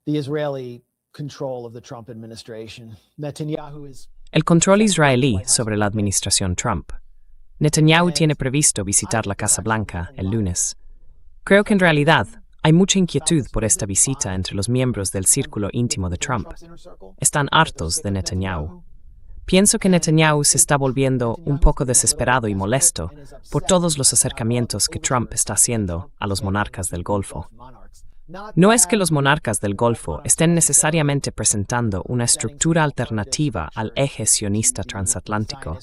the Israeli control of the Trump administration. Netanyahu is El control israelí sobre la administración Trump. Netanyahu tiene previsto visitar la Casa Blanca el lunes. Creo que en realidad hay mucha inquietud por esta visita entre los miembros del círculo íntimo de Trump. Están hartos de Netanyahu. Pienso que Netanyahu se está volviendo un poco desesperado y molesto por todos los acercamientos que Trump está haciendo a los monarcas del Golfo. No es que los monarcas del Golfo estén necesariamente presentando una estructura alternativa al eje sionista transatlántico,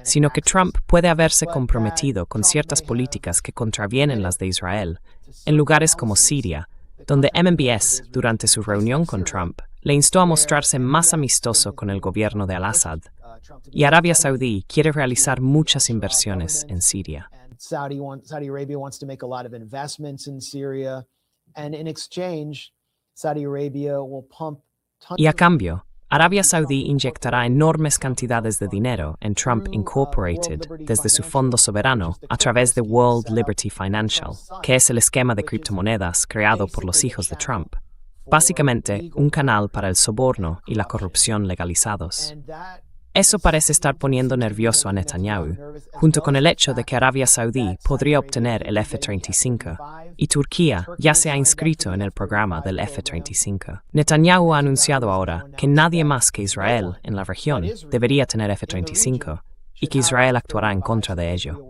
sino que Trump puede haberse comprometido con ciertas políticas que contravienen las de Israel, en lugares como Siria, donde MBS, durante su reunión con Trump, le instó a mostrarse más amistoso con el gobierno de al-Assad, y Arabia Saudí quiere realizar muchas inversiones en Siria. Saudi Arabia wants to make a lot of investments in Syria, and in exchange, Saudi Arabia will pump tons Y a cambio, Arabia Saudí inyectará enormes cantidades de dinero en Trump Incorporated desde su fondo soberano a través de World Liberty Financial, que es el esquema de criptomonedas creado por los hijos de Trump. Básicamente, un canal para el soborno y la corrupción legalizados. Eso parece estar poniendo nervioso a Netanyahu, junto con el hecho de que Arabia Saudí podría obtener el F-35, y Turquía ya se ha inscrito en el programa del F-35. Netanyahu ha anunciado ahora que nadie más que Israel en la región debería tener F-35, y que Israel actuará en contra de ello.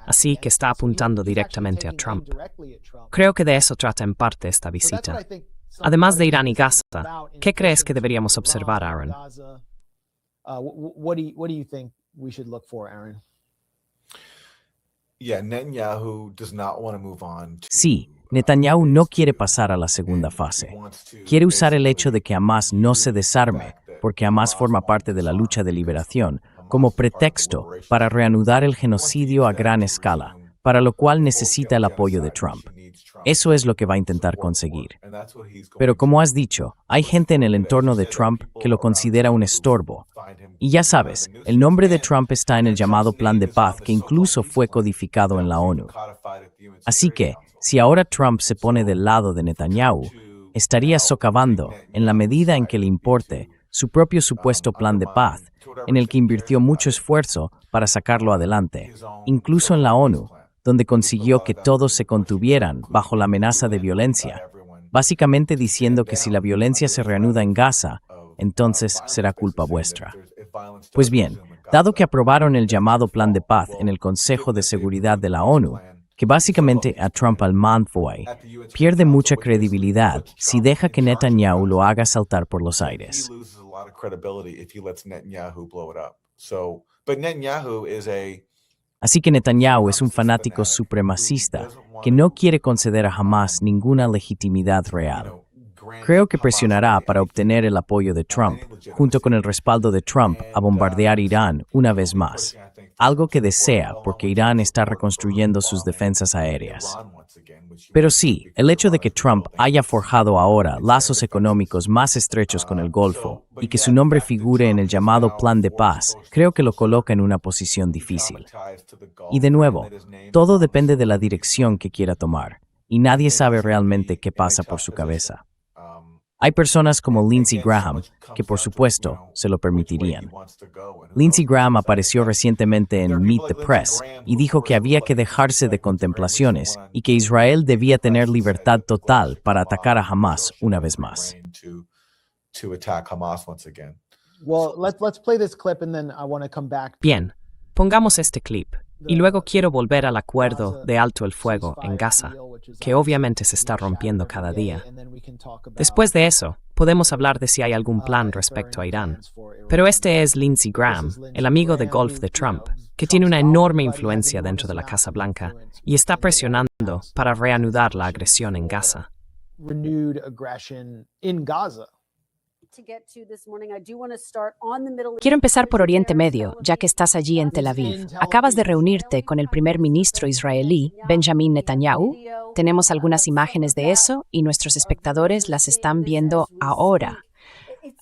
Así que está apuntando directamente a Trump. Creo que de eso trata en parte esta visita. Además de Irán y Gaza, ¿qué crees que deberíamos observar, Aaron? What do you think we should look for, Aaron? Yeah, Netanyahu does not want to move on. Sí, Netanyahu no quiere pasar a la segunda fase. Quiere usar el hecho de que Hamas no se desarme, porque Hamas forma parte de la lucha de liberación, como pretexto para reanudar el genocidio a gran escala, para lo cual necesita el apoyo de Trump. Eso es lo que va a intentar conseguir. Pero como has dicho, hay gente en el entorno de Trump que lo considera un estorbo. Y ya sabes, el nombre de Trump está en el llamado Plan de Paz que incluso fue codificado en la ONU. Así que, si ahora Trump se pone del lado de Netanyahu, estaría socavando, en la medida en que le importe, su propio supuesto plan de paz, en el que invirtió mucho esfuerzo para sacarlo adelante, incluso en la ONU, donde consiguió que todos se contuvieran bajo la amenaza de violencia, básicamente diciendo que si la violencia se reanuda en Gaza, entonces será culpa vuestra. Pues bien, dado que aprobaron el llamado Plan de Paz en el Consejo de Seguridad de la ONU, que básicamente a Trump al manfoy, pierde mucha credibilidad si deja que Netanyahu lo haga saltar por los aires. Así que Netanyahu es un fanático supremacista que no quiere conceder a Hamas ninguna legitimidad real. Creo que presionará para obtener el apoyo de Trump, junto con el respaldo de Trump a bombardear Irán una vez más, algo que desea porque Irán está reconstruyendo sus defensas aéreas. Pero sí, el hecho de que Trump haya forjado ahora lazos económicos más estrechos con el Golfo y que su nombre figure en el llamado Plan de Paz, creo que lo coloca en una posición difícil. Y de nuevo, todo depende de la dirección que quiera tomar, y nadie sabe realmente qué pasa por su cabeza. Hay personas como Lindsey Graham que, por supuesto, se lo permitirían. Lindsey Graham apareció recientemente en Meet the Press y dijo que había que dejarse de contemplaciones y que Israel debía tener libertad total para atacar a Hamas una vez más. Bien, pongamos este clip. Y luego quiero volver al acuerdo de alto el fuego en Gaza, que obviamente se está rompiendo cada día. Después de eso, podemos hablar de si hay algún plan respecto a Irán. Pero este es Lindsey Graham, el amigo de golf de Trump, que tiene una enorme influencia dentro de la Casa Blanca y está presionando para reanudar la agresión en Gaza. Quiero empezar por Oriente Medio, ya que estás allí en Tel Aviv. Acabas de reunirte con el primer ministro israelí, Benjamin Netanyahu. Tenemos algunas imágenes de eso y nuestros espectadores las están viendo ahora.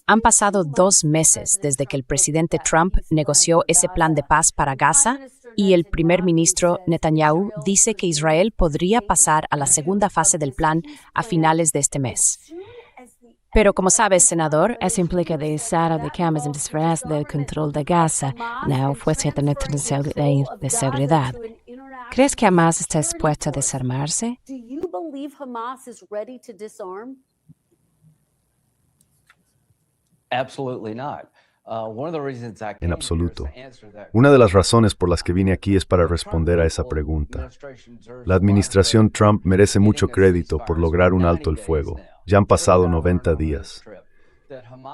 Han pasado 2 meses desde que el presidente Trump negoció ese plan de paz para Gaza y el primer ministro Netanyahu dice que Israel podría pasar a la segunda fase del plan a finales de este mes. Pero como sabes, senador, eso implica dejar de Hamas en disfraz del control de Gaza, la fuerza internacional de seguridad. ¿Crees que Hamas está dispuesta a desarmarse? Do you believe Hamas is ready to disarm? Absolutely not. En absoluto. Una de las razones por las que vine aquí es para responder a esa pregunta. La administración Trump merece mucho crédito por lograr un alto el fuego. Ya han pasado 90 días.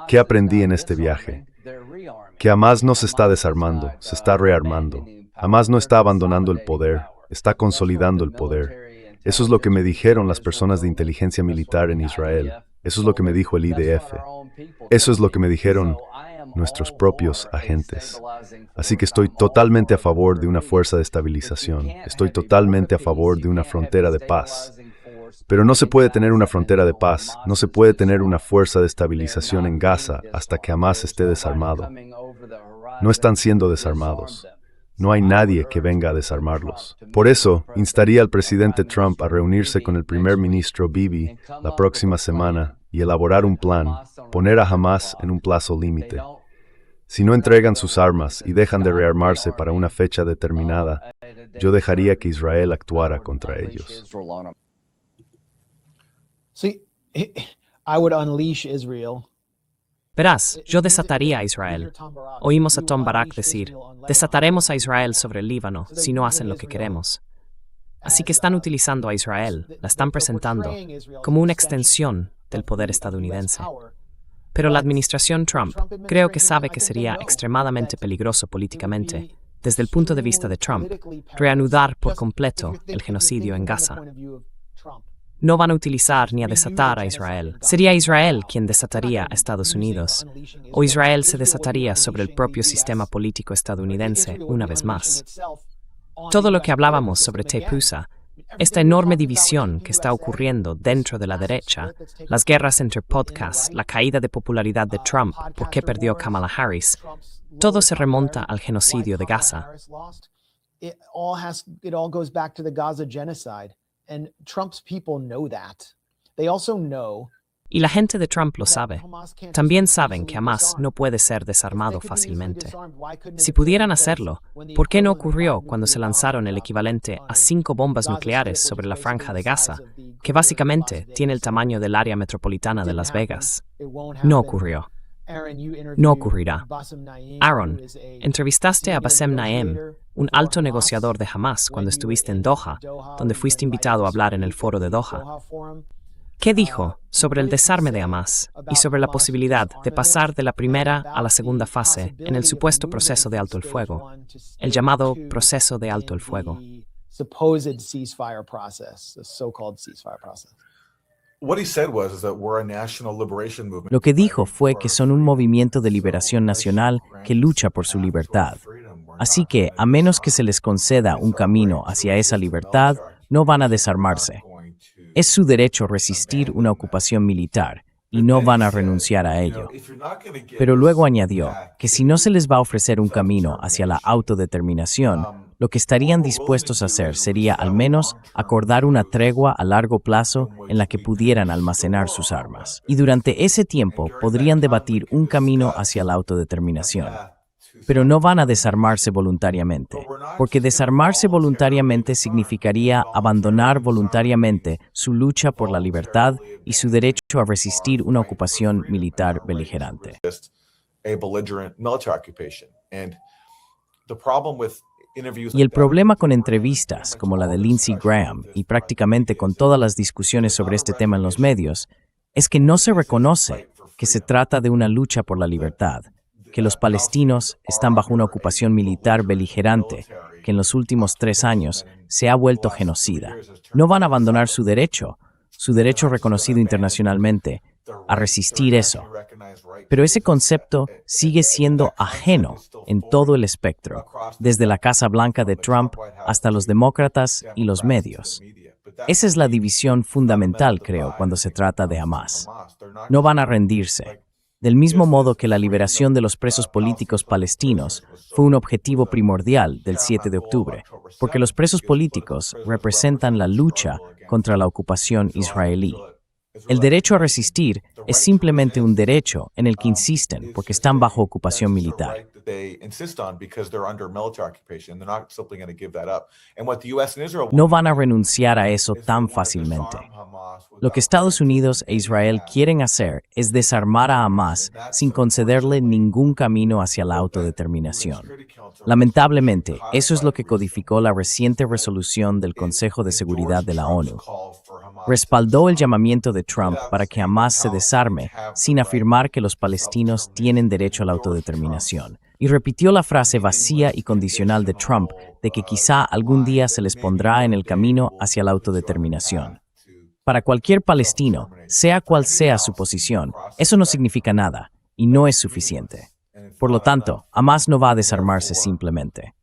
¿Qué aprendí en este viaje? Que Hamas no se está desarmando, se está rearmando. Hamas no está abandonando el poder, está consolidando el poder. Eso es lo que me dijeron las personas de inteligencia militar en Israel. Eso es lo que me dijo el IDF. Eso es lo que me dijeron nuestros propios agentes. Así que estoy totalmente a favor de una fuerza de estabilización. Estoy totalmente a favor de una frontera de paz. Pero no se puede tener una frontera de paz, no se puede tener una fuerza de estabilización en Gaza hasta que Hamas esté desarmado. No están siendo desarmados. No hay nadie que venga a desarmarlos. Por eso, instaría al presidente Trump a reunirse con el primer ministro Bibi la próxima semana y elaborar un plan, poner a Hamas en un plazo límite. Si no entregan sus armas y dejan de rearmarse para una fecha determinada, yo dejaría que Israel actuara contra ellos. See, I would unleash Israel. Verás, yo desataría a Israel. Oímos a Tom Barak decir, desataremos a Israel sobre el Líbano si no hacen lo que queremos. Así que están utilizando a Israel, la están presentando como una extensión del poder estadounidense. Pero la administración Trump creo que sabe que sería extremadamente peligroso políticamente, desde el punto de vista de Trump, reanudar por completo el genocidio en Gaza. No van a utilizar ni a desatar a Israel. Sería Israel quien desataría a Estados Unidos, o Israel se desataría sobre el propio sistema político estadounidense una vez más. Todo lo que hablábamos sobre Tephusa, esta enorme división que está ocurriendo dentro de la derecha, las guerras entre podcasts, la caída de popularidad de Trump, por qué perdió Kamala Harris, todo se remonta al genocidio de Gaza. It all goes back to the Gaza genocide. And Trump's people know that. They also know. Y la gente de Trump lo sabe. También saben que Hamas no puede ser desarmado fácilmente. Si pudieran hacerlo, ¿por qué no ocurrió cuando se lanzaron el equivalente a 5 bombas nucleares sobre la franja de Gaza, que básicamente tiene el tamaño del área metropolitana de Las Vegas? No ocurrió. No ocurrirá. Aaron, entrevistaste a Bassem Naim, un alto negociador de Hamas, cuando estuviste en Doha, donde fuiste invitado a hablar en el foro de Doha. ¿Qué dijo sobre el desarme de Hamas y sobre la posibilidad de pasar de la primera a la segunda fase en el supuesto proceso de alto el fuego, el llamado proceso de alto el fuego? Lo que dijo fue que son un movimiento de liberación nacional que lucha por su libertad. Así que, a menos que se les conceda un camino hacia esa libertad, no van a desarmarse. Es su derecho resistir una ocupación militar, y no van a renunciar a ello. Pero luego añadió que si no se les va a ofrecer un camino hacia la autodeterminación, lo que estarían dispuestos a hacer sería al menos acordar una tregua a largo plazo en la que pudieran almacenar sus armas. Y durante ese tiempo podrían debatir un camino hacia la autodeterminación. Pero no van a desarmarse voluntariamente, porque desarmarse voluntariamente significaría abandonar voluntariamente su lucha por la libertad y su derecho a resistir una ocupación militar beligerante. Y el problema con entrevistas como la de Lindsey Graham y prácticamente con todas las discusiones sobre este tema en los medios es que no se reconoce que se trata de una lucha por la libertad, que los palestinos están bajo una ocupación militar beligerante que en los últimos 3 años se ha vuelto genocida. No van a abandonar su derecho reconocido internacionalmente, a resistir eso. Pero ese concepto sigue siendo ajeno en todo el espectro, desde la Casa Blanca de Trump hasta los demócratas y los medios. Esa es la división fundamental, creo, cuando se trata de Hamas. No van a rendirse. Del mismo modo que la liberación de los presos políticos palestinos fue un objetivo primordial del 7 de octubre, porque los presos políticos representan la lucha contra la ocupación israelí. El derecho a resistir es simplemente un derecho en el que insisten porque están bajo ocupación militar. No van a renunciar a eso tan fácilmente. Lo que Estados Unidos e Israel quieren hacer es desarmar a Hamás sin concederle ningún camino hacia la autodeterminación. Lamentablemente, eso es lo que codificó la reciente resolución del Consejo de Seguridad de la ONU. Respaldó el llamamiento de Trump para que Hamás se desarme sin afirmar que los palestinos tienen derecho a la autodeterminación, y repitió la frase vacía y condicional de Trump de que quizá algún día se les pondrá en el camino hacia la autodeterminación. Para cualquier palestino, sea cual sea su posición, eso no significa nada y no es suficiente. Por lo tanto, Hamás no va a desarmarse simplemente.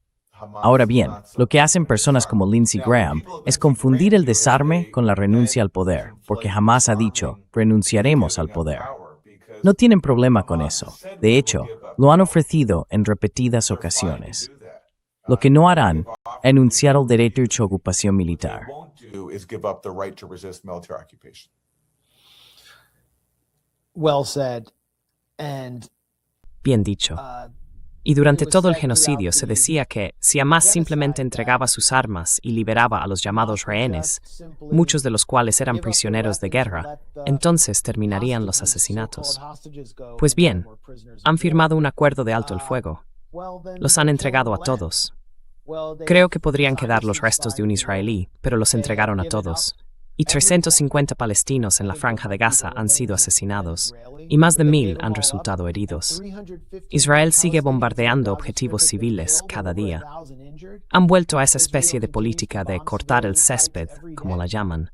Ahora bien, lo que hacen personas como Lindsey Graham es confundir el desarme con la renuncia al poder, porque Hamás ha dicho, renunciaremos al poder. No tienen problema con eso. De hecho, lo han ofrecido en repetidas ocasiones. Lo que no harán es enunciar el derecho a ocupación militar. Well said. And Bien dicho. Y durante todo el genocidio se decía que, si Hamás simplemente entregaba sus armas y liberaba a los llamados rehenes, muchos de los cuales eran prisioneros de guerra, entonces terminarían los asesinatos. Pues bien, han firmado un acuerdo de alto el fuego. Los han entregado a todos. Creo que podrían quedar los restos de un israelí, pero los entregaron a todos. Y 350 palestinos en la Franja de Gaza han sido asesinados, y más de 1,000 han resultado heridos. Israel sigue bombardeando objetivos civiles cada día. Han vuelto a esa especie de política de cortar el césped, como la llaman.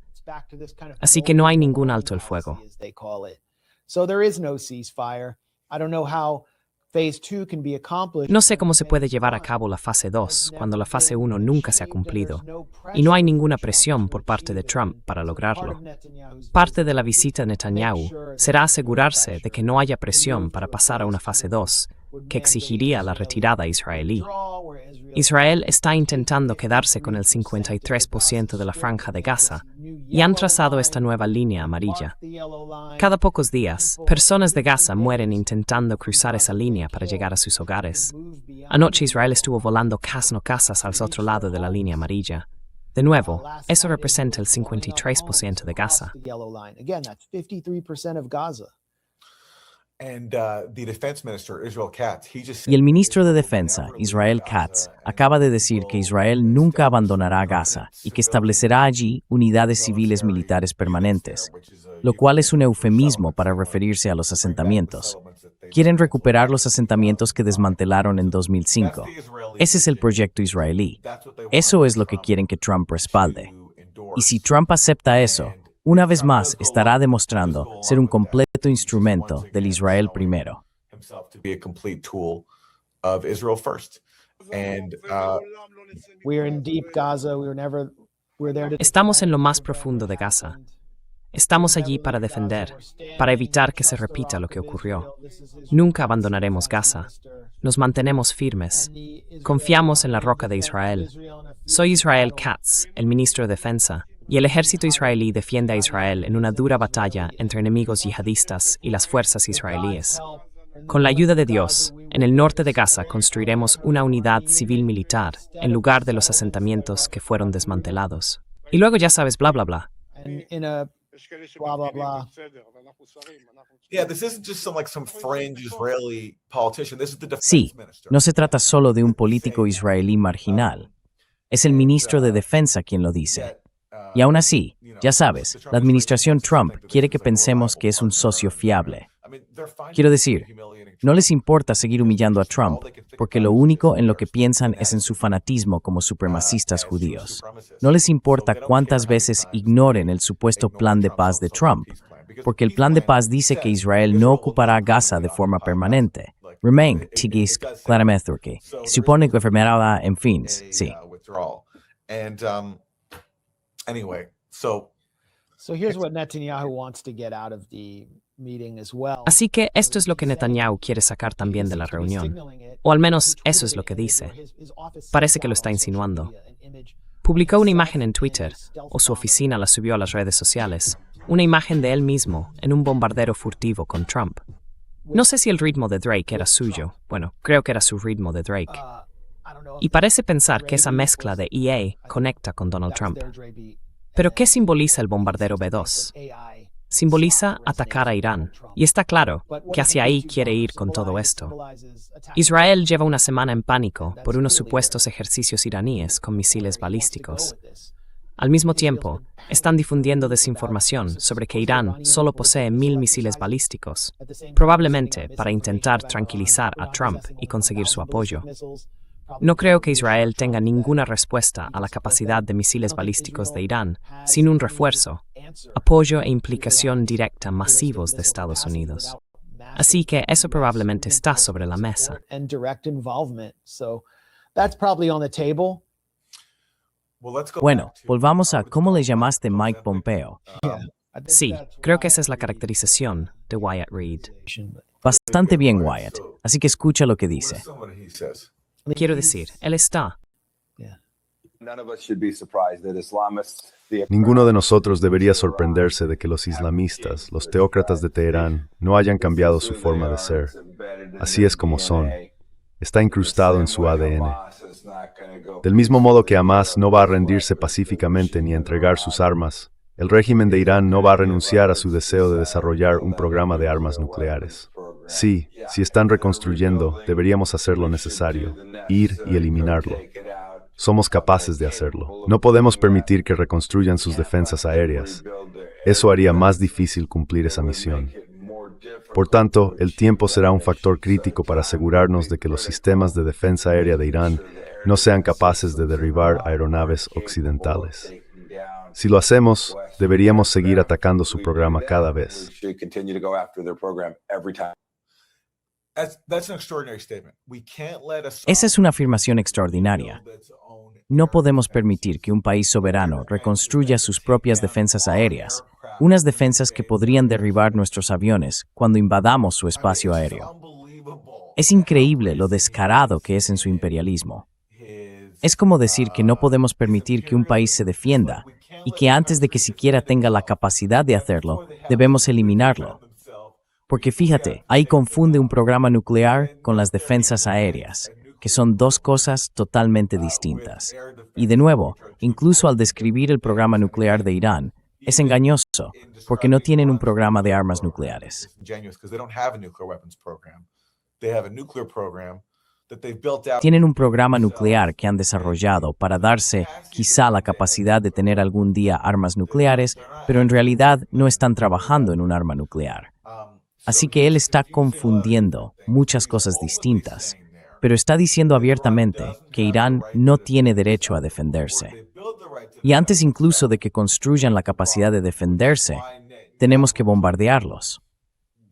Así que no hay ningún alto el fuego. No sé cómo se puede llevar a cabo la fase 2 cuando la fase 1 nunca se ha cumplido, y no hay ninguna presión por parte de Trump para lograrlo. Parte de la visita a Netanyahu será asegurarse de que no haya presión para pasar a una fase 2, que exigiría la retirada israelí. Israel está intentando quedarse con el 53% de la Franja de Gaza y han trazado esta nueva línea amarilla. Cada pocos días, personas de Gaza mueren intentando cruzar esa línea para llegar a sus hogares. Anoche Israel estuvo volando casas al otro lado de la línea amarilla. De nuevo, eso representa el 53% de Gaza. Y el ministro de Defensa, Israel Katz, acaba de decir que Israel nunca abandonará Gaza y que establecerá allí unidades civiles militares permanentes, lo cual es un eufemismo para referirse a los asentamientos. Quieren recuperar los asentamientos que desmantelaron en 2005. Ese es el proyecto israelí. Eso es lo que quieren que Trump respalde. Y si Trump acepta eso, una vez más estará demostrando ser un completo instrumento del Israel primero. Estamos en lo más profundo de Gaza. Estamos allí para defender, para evitar que se repita lo que ocurrió. Nunca abandonaremos Gaza. Nos mantenemos firmes. Confiamos en la roca de Israel. Soy Israel Katz, el ministro de Defensa, y el ejército israelí defiende a Israel en una dura batalla entre enemigos yihadistas y las fuerzas israelíes. Con la ayuda de Dios, en el norte de Gaza construiremos una unidad civil-militar en lugar de los asentamientos que fueron desmantelados. Y luego ya sabes, bla, bla, bla. Blah, blah, blah. Sí, no se trata solo de un político israelí marginal. Es el ministro de Defensa quien lo dice. Y aún así, ya sabes, la administración Trump quiere que pensemos que es un socio fiable. Quiero decir, no les importa seguir humillando a Trump, porque lo único en lo que piensan es en su fanatismo como supremacistas judíos. No les importa cuántas veces ignoren el supuesto plan de paz de Trump, porque el plan de paz dice que Israel no ocupará Gaza de forma permanente. Remain, tigis, claramente, supone que enfermedad, en fin, sí. So here's what Netanyahu wants to get out of the meeting as well. Así que esto es lo que Netanyahu quiere sacar también de la reunión. O al menos eso es lo que dice. Parece que lo está insinuando. Publicó una imagen en Twitter, o su oficina la subió a las redes sociales, una imagen de él mismo en un bombardero furtivo con Trump. No sé si el ritmo de Drake era suyo, bueno, creo que era su ritmo de Drake. Y parece pensar que esa mezcla de EA conecta con Donald Trump. Pero ¿qué simboliza el bombardero B-2? Simboliza atacar a Irán, y está claro que hacia ahí quiere ir con todo esto. Israel lleva una semana en pánico por unos supuestos ejercicios iraníes con misiles balísticos. Al mismo tiempo, están difundiendo desinformación sobre que Irán solo posee 1000 misiles balísticos, probablemente para intentar tranquilizar a Trump y conseguir su apoyo. No creo que Israel tenga ninguna respuesta a la capacidad de misiles balísticos de Irán sin un refuerzo, apoyo e implicación directa masivos de Estados Unidos. Así que eso probablemente está sobre la mesa. Bueno, volvamos a cómo le llamaste Mike Pompeo. Sí, creo que esa es la caracterización de Wyatt Reed. Bastante bien, Wyatt. Así que escucha lo que dice. Listen what he says. Quiero decir, él está. Ninguno de nosotros debería sorprenderse de que los islamistas, los teócratas de Teherán, no hayan cambiado su forma de ser. Así es como son. Está incrustado en su ADN. Del mismo modo que Hamás no va a rendirse pacíficamente ni a entregar sus armas, el régimen de Irán no va a renunciar a su deseo de desarrollar un programa de armas nucleares. Sí, si están reconstruyendo, deberíamos hacer lo necesario, ir y eliminarlo. Somos capaces de hacerlo. No podemos permitir que reconstruyan sus defensas aéreas. Eso haría más difícil cumplir esa misión. Por tanto, el tiempo será un factor crítico para asegurarnos de que los sistemas de defensa aérea de Irán no sean capaces de derribar aeronaves occidentales. Si lo hacemos, deberíamos seguir atacando su programa cada vez. That's an extraordinary statement. We can't let us. Esa es una afirmación extraordinaria. No podemos permitir que un país soberano reconstruya sus propias defensas aéreas, unas defensas que podrían derribar nuestros aviones cuando invadamos su espacio aéreo. Es increíble lo descarado que es en su imperialismo. Es como decir que no podemos permitir que un país se defienda y que antes de que siquiera tenga la capacidad de hacerlo, debemos eliminarlo. Porque fíjate, ahí confunde un programa nuclear con las defensas aéreas, que son dos cosas totalmente distintas. Y de nuevo, incluso al describir el programa nuclear de Irán, es engañoso, porque no tienen un programa de armas nucleares. Tienen un programa nuclear que han desarrollado para darse quizá la capacidad de tener algún día armas nucleares, pero en realidad no están trabajando en un arma nuclear. Así que él está confundiendo muchas cosas distintas, pero está diciendo abiertamente que Irán no tiene derecho a defenderse. Y antes incluso de que construyan la capacidad de defenderse, tenemos que bombardearlos.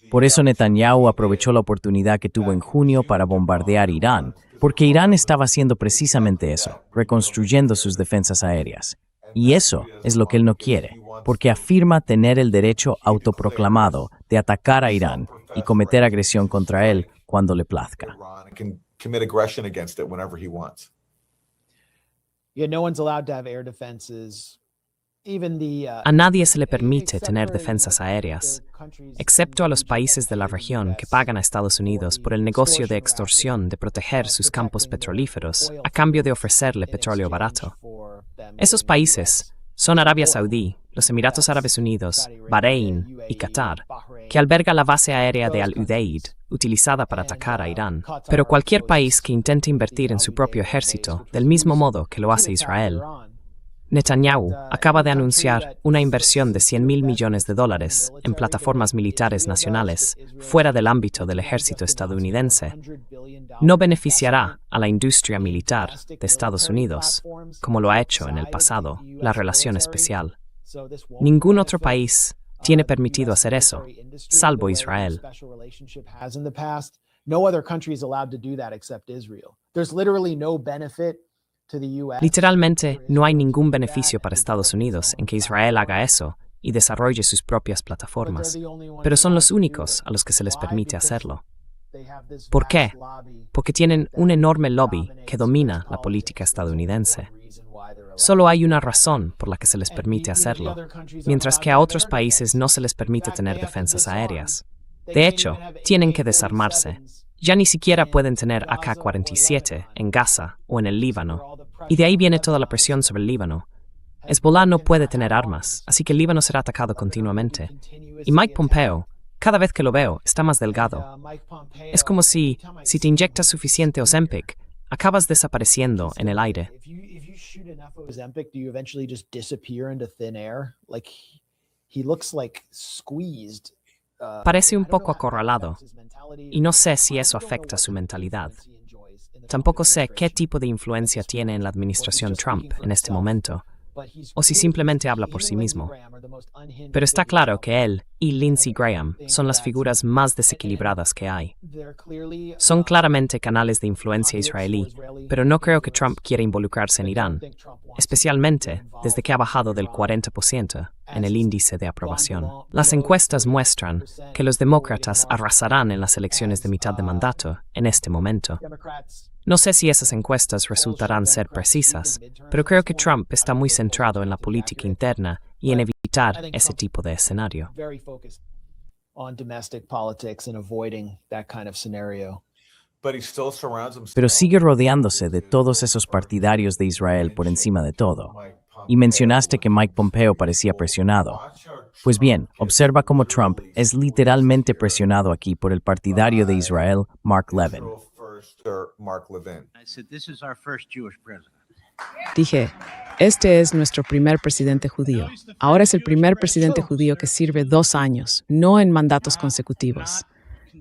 Por eso Netanyahu aprovechó la oportunidad que tuvo en junio para bombardear Irán, porque Irán estaba haciendo precisamente eso, reconstruyendo sus defensas aéreas. Y eso es lo que él no quiere, porque afirma tener el derecho autoproclamado de atacar a Irán y cometer agresión contra él cuando le plazca. A nadie se le permite tener defensas aéreas, excepto a los países de la región que pagan a Estados Unidos por el negocio de extorsión de proteger sus campos petrolíferos a cambio de ofrecerle petróleo barato. Esos países son Arabia Saudí, los Emiratos Árabes Unidos, Bahrein y Qatar, que alberga la base aérea de Al-Udeid, utilizada para atacar a Irán. Pero cualquier país que intente invertir en su propio ejército, del mismo modo que lo hace Israel. Netanyahu acaba de anunciar una inversión de $100.000 millones en plataformas militares nacionales fuera del ámbito del ejército estadounidense. No beneficiará a la industria militar de Estados Unidos, como lo ha hecho en el pasado la relación especial. Ningún otro país tiene permitido hacer eso, salvo Israel. Literalmente, no hay ningún beneficio para Estados Unidos en que Israel haga eso y desarrolle sus propias plataformas, pero son los únicos a los que se les permite hacerlo. ¿Por qué? Porque tienen un enorme lobby que domina la política estadounidense. Solo hay una razón por la que se les permite hacerlo, mientras que a otros países no se les permite tener defensas aéreas. De hecho, tienen que desarmarse. Ya ni siquiera pueden tener AK-47 en Gaza o en el Líbano, y de ahí viene toda la presión sobre el Líbano. Hezbollah no puede tener armas, así que el Líbano será atacado continuamente. Y Mike Pompeo, cada vez que lo veo, está más delgado. Es como si te inyectas suficiente Ozempic, acabas desapareciendo en el aire. Parece un poco acorralado, y no sé si eso afecta su mentalidad. Tampoco sé qué tipo de influencia tiene en la administración Trump en este momento, o si simplemente habla por sí mismo. Pero está claro que él y Lindsey Graham son las figuras más desequilibradas que hay. Son claramente canales de influencia israelí, pero no creo que Trump quiera involucrarse en Irán, especialmente desde que ha bajado del 40% en el índice de aprobación. Las encuestas muestran que los demócratas arrasarán en las elecciones de mitad de mandato en este momento. No sé si esas encuestas resultarán ser precisas, pero creo que Trump está muy centrado en la política interna y en evitar ese tipo de escenario. Pero sigue rodeándose de todos esos partidarios de Israel por encima de todo. Y mencionaste que Mike Pompeo parecía presionado. Pues bien, observa cómo Trump es literalmente presionado aquí por el partidario de Israel, Mark Levin. Dije, este es nuestro primer presidente judío. Ahora es el primer presidente judío que sirve 2 años, no en mandatos consecutivos.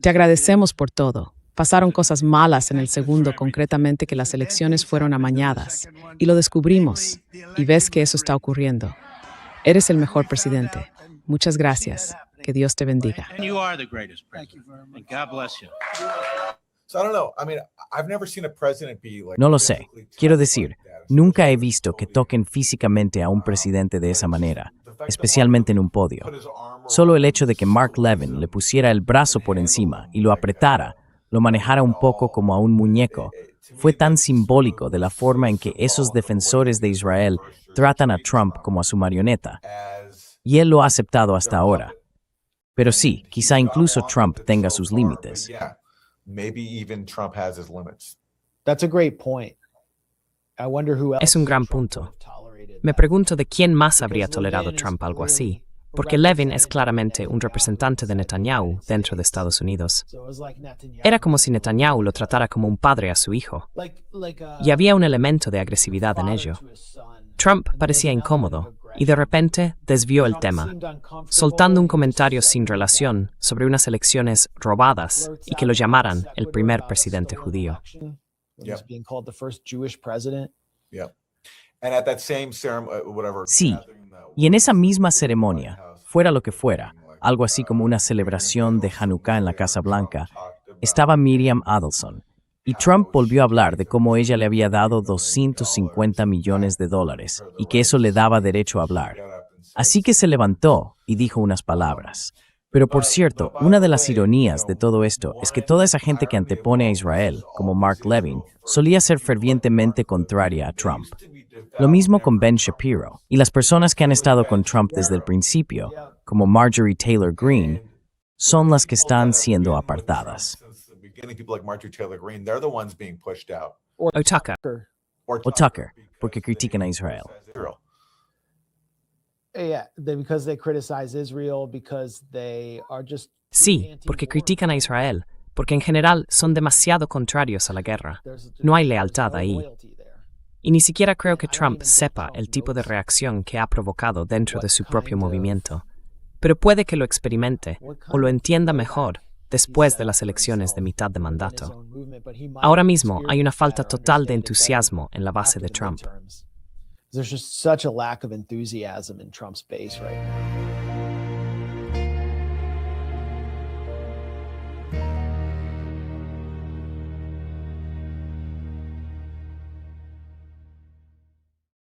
Te agradecemos por todo. Pasaron cosas malas en el segundo, concretamente que las elecciones fueron amañadas. Y lo descubrimos. Y ves que eso está ocurriendo. Eres el mejor presidente. Muchas gracias. Que Dios te bendiga. No lo sé. Quiero decir, nunca he visto que toquen físicamente a un presidente de esa manera, especialmente en un podio. Solo el hecho de que Mark Levin le pusiera el brazo por encima y lo apretara, lo manejara un poco como a un muñeco, fue tan simbólico de la forma en que esos defensores de Israel tratan a Trump como a su marioneta. Y él lo ha aceptado hasta ahora. Pero sí, quizá incluso Trump tenga sus límites. Es un gran punto. Me pregunto de quién más habría tolerado Trump algo así, porque Levin es claramente un representante de Netanyahu dentro de Estados Unidos. Era como si Netanyahu lo tratara como un padre a su hijo, y había un elemento de agresividad en ello. Trump parecía incómodo, y de repente desvió el tema, soltando un comentario sin relación sobre unas elecciones robadas y que lo llamaran el primer presidente judío. Sí, y en esa misma ceremonia, fuera lo que fuera, algo así como una celebración de Hanukkah en la Casa Blanca, estaba Miriam Adelson, y Trump volvió a hablar de cómo ella le había dado $250 millones y que eso le daba derecho a hablar. Así que se levantó y dijo unas palabras. Pero por cierto, una de las ironías de todo esto es que toda esa gente que antepone a Israel, como Mark Levin, solía ser fervientemente contraria a Trump. Lo mismo con Ben Shapiro, y las personas que han estado con Trump desde el principio, como Marjorie Taylor Greene, son las que están siendo apartadas. O Tucker, porque critican a Israel. Sí, porque critican a Israel, porque en general son demasiado contrarios a la guerra. No hay lealtad ahí. Y ni siquiera creo que Trump sepa el tipo de reacción que ha provocado dentro de su propio movimiento. Pero puede que lo experimente o lo entienda mejor después de las elecciones de mitad de mandato. Ahora mismo hay una falta total de entusiasmo en la base de Trump. There's just such a lack of enthusiasm in Trump's base right now.